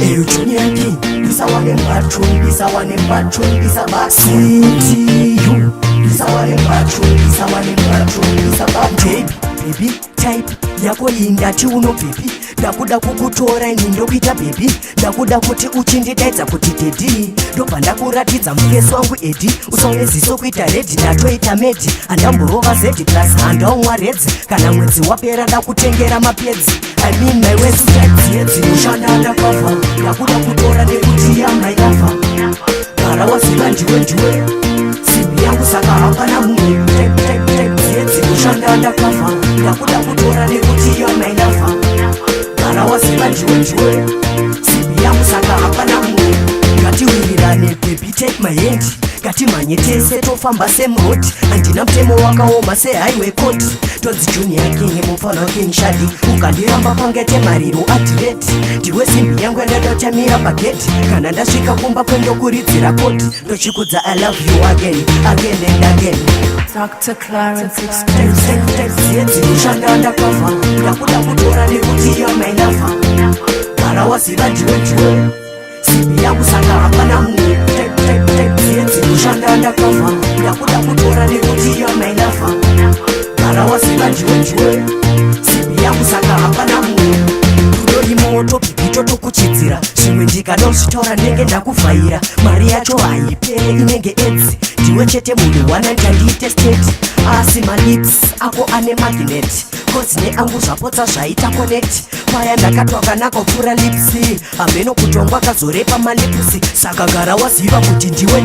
Eyo Junior King, bisa wane patron, bisa wane patron, bisa basiti you. Bisa wane patron, bisa wane patron, bisa babe. Baby type yako indati uno baby. Ndakuda kukutora ini ndokuita baby. Ndakuda kuti uchindidaidza kuti dedi. Ndobva ndakuratidza mufesi wangu edi. Usaone ziso kuita redi ndatoita medi. Handamborova zedi plus handaumwa redzi. Kana mwedzi wapera ndakutengera mapedzi. I mean my ways uchadziedzi ushanda ndakava. Ndakuda kutora nekuti yamairafa. Gara waziva ndiwe simbi yangu saka hapana mumwe. Dziedzi ushanda ndakava. Ndakuda kutora nekuti yamairafa. Gara waziva ndiwe simbi yangu saka hapana mumwe. Ngatiwirirane baby take my hand. Ngatimhanye tese tofamba semroad. Handina mutemo wakaoma sehighway code. Tonzi Junior King mufana wake shadi. Ukandiramba pangete mariro atireti. Ndiwe simbi yangu yandatamira bageti. Kana ndasvika kumba kwendokuridzira koti. Ndochikudza I love you again and again. Dr. Clarence Express. Dziedzi ushanda ndakava. Ndakuda kutora nekuti yamainafa. Gara waziva ndiwe simbi yangu saka hapana mumwe. Dziedzi ushanda ndakava. Ndakuda kutora nekuti yamainafa. Gara waziva ndiwe simbi yangu saka hapana mumwe. Rudori moto pipito tokuchidzira. Zvimwe ndikadozvitora ndenge ndakuvhaira. Mari yacho haipere inenge edzi. Ndiwe chete munhu wananti handiite state. Asi malips ako ane magnet. Kodzi neangu zvapotsa zvaita connect. Paya ndakatwa nakopfura lipsi. Hameno kutongwa kazorepa malipsi. Saka gara waziva kuti ndiwe.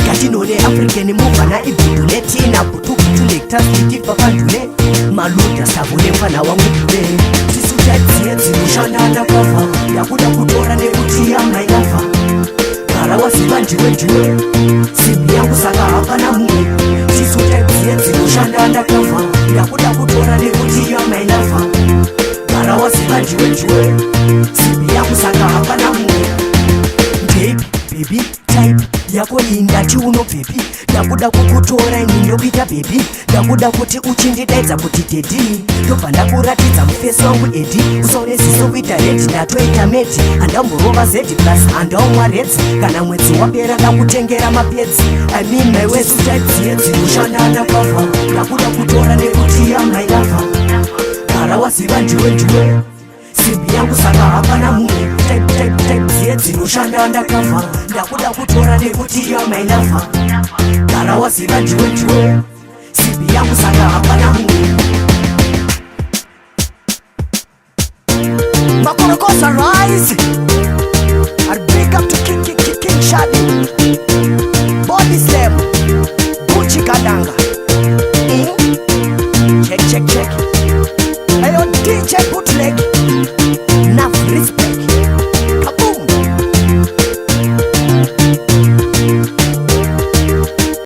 Ngatinone African mova naibhudu netina. Butubutu nectar stikipa pandule. Maluda savune mfana wangu kule. Sisu chadziedzi ushanda ndakava. Ndakuda kutora nekuti yamairafa. Gara waziva ndiwe simbi yangu saka hapana mumwe. Sisu chadziedzi ushanda ndakava. Ndakuda kutora nekuti yamairafa. Gara waziva ndiwe simbi yangu saka hapana mumwe. Baby type yako indati uno baby. Ndakuda kukutora ini ndokuita baby. Ndakuda kuti uchindidaidza kuti dedi. Ndobva ndakuratidza mufesi wangu edi. Usaone ziso kuita redi ndatoita medi. Handamborova zedi plus handaumwa redzi. Kana mwedzi wapera ndakutengera mapedzi. I mean my ways uchadziedzi ushanda ndakava. Ndakuda kutora nekuti yamairafa. Gara waziva ndiwe simbi yangu saka hapana mumwe. Dziedzi ushanda ndakava. Ndakuda kutora nekuti yamairafa. Gara waziva ndiwe simbi yangu saka hapana mumwe. Makorokosa rise.